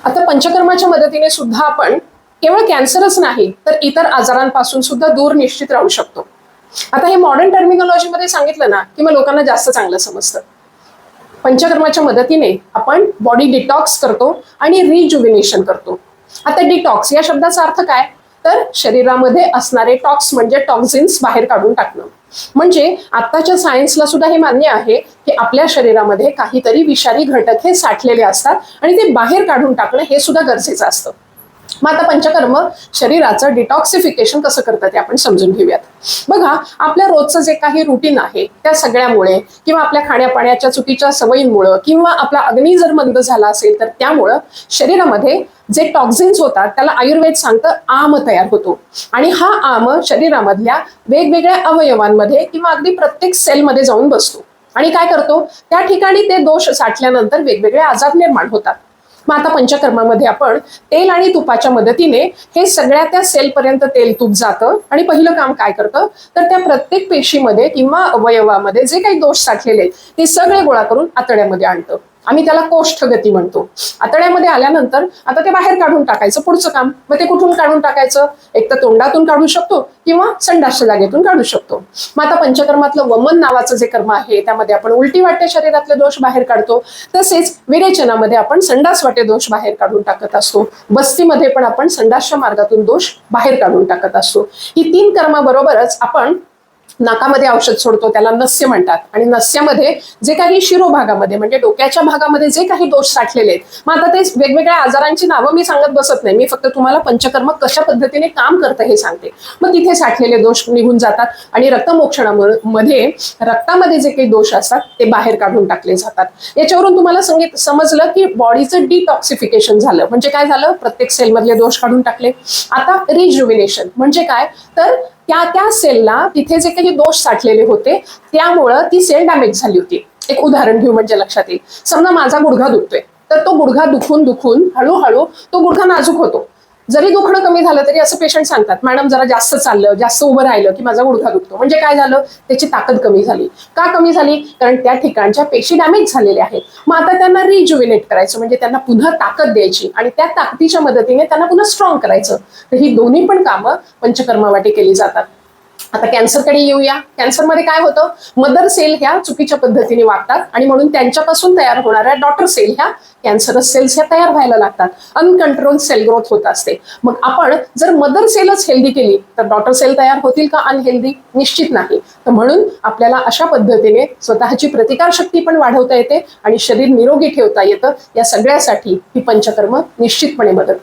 आता पंचकर्माच्या मदतीने सुद्धा आपण केवळ कॅन्सरच नाही तर इतर आजारांपासून सुद्धा दूर निश्चित राहू शकतो. आता हे मॉडर्न टर्मिनॉलॉजी मध्ये सांगितलं ना की मग लोकांना जास्त चांगलं समजतं. पंचकर्माच्या मदतीने आपण बॉडी डिटॉक्स करतो आणि रिज्युविनेशन करतो. आता डिटॉक्स या शब्दाचा अर्थ काय, तर शरीरामध्ये असणारे टॉक्स म्हणजे टॉक्झिन्स बाहेर काढून टाकणं. म्हणजे आत्ताच्या सायन्सला सुद्धा हे मान्य आहे की आपल्या शरीरामध्ये काहीतरी विषारी घटक हे साठलेले असतात आणि ते बाहेर काढून टाकणं हे सुद्धा गरजेचं असतं. मग आता पंचकर्म शरीराचं डिटॉक्सिफिकेशन कसं करतात ते आपण समजून घेऊयात. बघा, आपल्या रोजचं जे काही रुटीन आहे त्या सगळ्यामुळे किंवा आपल्या खाण्यापाण्याच्या चुकीच्या सवयींमुळे किंवा आपला अग्नी जर मंद झाला असेल तर त्यामुळं शरीरामध्ये जे टॉक्झिन्स होतात त्याला आयुर्वेद सांगतं आम तयार होतो. आणि हा आम शरीरामधल्या वेगवेगळ्या अवयवांमध्ये किंवा अगदी प्रत्येक सेलमध्ये जाऊन बसतो आणि काय करतो, त्या ठिकाणी ते दोष साठल्यानंतर वेगवेगळे आजार निर्माण होतात. मग आता पंचकर्मामध्ये आपण तेल आणि तुपाच्या मदतीने हे सगळ्या त्या सेलपर्यंत तेल तूप जातं आणि पहिलं काम काय करतं, तर त्या प्रत्येक पेशीमध्ये किंवा अवयवामध्ये जे काही दोष साठलेले आहेत ते सगळे गोळा करून आतड्यामध्ये आणतं. आम्ही त्याला कोष्ठगती म्हणतो. आतड्यामध्ये आल्यानंतर आता ते बाहेर काढून टाकायचं पुढचं काम. मग ते कुठून काढून टाकायचं, एक तर तोंडातून काढू शकतो किंवा संडासच्या जागेतून काढू शकतो. मग आता पंचकर्मातलं वमन नावाचं जे कर्म आहे त्यामध्ये आपण उलटी वाटे शरीरातले दोष बाहेर काढतो. तसेच विरेचनामध्ये आपण संडास वाटे दोष बाहेर काढून टाकत असतो. बस्तीमध्ये पण आपण संडासच्या मार्गातून दोष बाहेर काढून टाकत असतो. ही 3 कर्माबरोबरच आपण नाकामध्ये औषध सोडतो, त्याला नस्य म्हणतात. आणि नस्यामध्ये जे काही शिरोभागामध्ये म्हणजे डोक्याच्या भागामध्ये जे काही दोष साठलेले आहेत, मग आता ते वेगवेगळ्या आजारांची नावं मी सांगत बसत नाही, मी फक्त तुम्हाला पंचकर्म कशा पद्धतीने काम करतं हे सांगते. मग तिथे साठलेले दोष निघून जातात आणि रक्तमोक्षणामध्ये रक्तामध्ये जे काही दोष असतात ते बाहेर काढून टाकले जातात. याच्यावरून तुम्हाला समजलं की बॉडीचं डिटॉक्सिफिकेशन झालं. म्हणजे काय झालं, प्रत्येक सेलमधले दोष काढून टाकले. आता रिज्युविनेशन म्हणजे काय, तर त्या सेलला तिथे जे काही दोष साठलेले होते त्यामुळं ती सेल डॅमेज झाली होती. एक उदाहरण घेऊ म्हणजे लक्षात येईल. समजा माझा गुडघा दुखतोय, तर तो गुडघा दुखून दुखून हळूहळू तो गुडघा नाजूक होतो. जरी दुखणं कमी झालं तरी असं पेशंट सांगतात, मॅडम जरा जास्त चाललं जास्त उभं राहिलं की माझा गुडघा दुखतो. म्हणजे काय झालं, त्याची ताकद कमी झाली. का कमी झाली, कारण त्या ठिकाणच्या पेशी डॅमेज झालेल्या आहेत. मग आता त्यांना रिज्युविनेट करायचं म्हणजे त्यांना पुन्हा ताकद द्यायची आणि त्या ताकदीच्या मदतीने त्यांना पुन्हा स्ट्रॉंग करायचं. तर ही दोन्ही पण कामं पंचकर्मावाटे केली जातात. आता कॅन्सरकडे येऊया. कॅन्सरमध्ये काय होतं, मदर सेल ह्या चुकीच्या पद्धतीने वागतात आणि म्हणून त्यांच्यापासून तयार होणाऱ्या डॉटर सेल ह्या कॅन्सरस सेल्स ह्या तयार व्हायला लागतात. अनकंट्रोल सेल ग्रोथ होत असते. मग आपण जर मदर सेलच हेल्दी केली तर डॉटर सेल तयार होतील का अनहेल्दी, निश्चित नाही. तर म्हणून आपल्याला अशा पद्धतीने स्वतःची प्रतिकारशक्ती पण वाढवता येते आणि शरीर निरोगी ठेवता येतं. या सगळ्यासाठी ही पंचकर्म निश्चितपणे मदत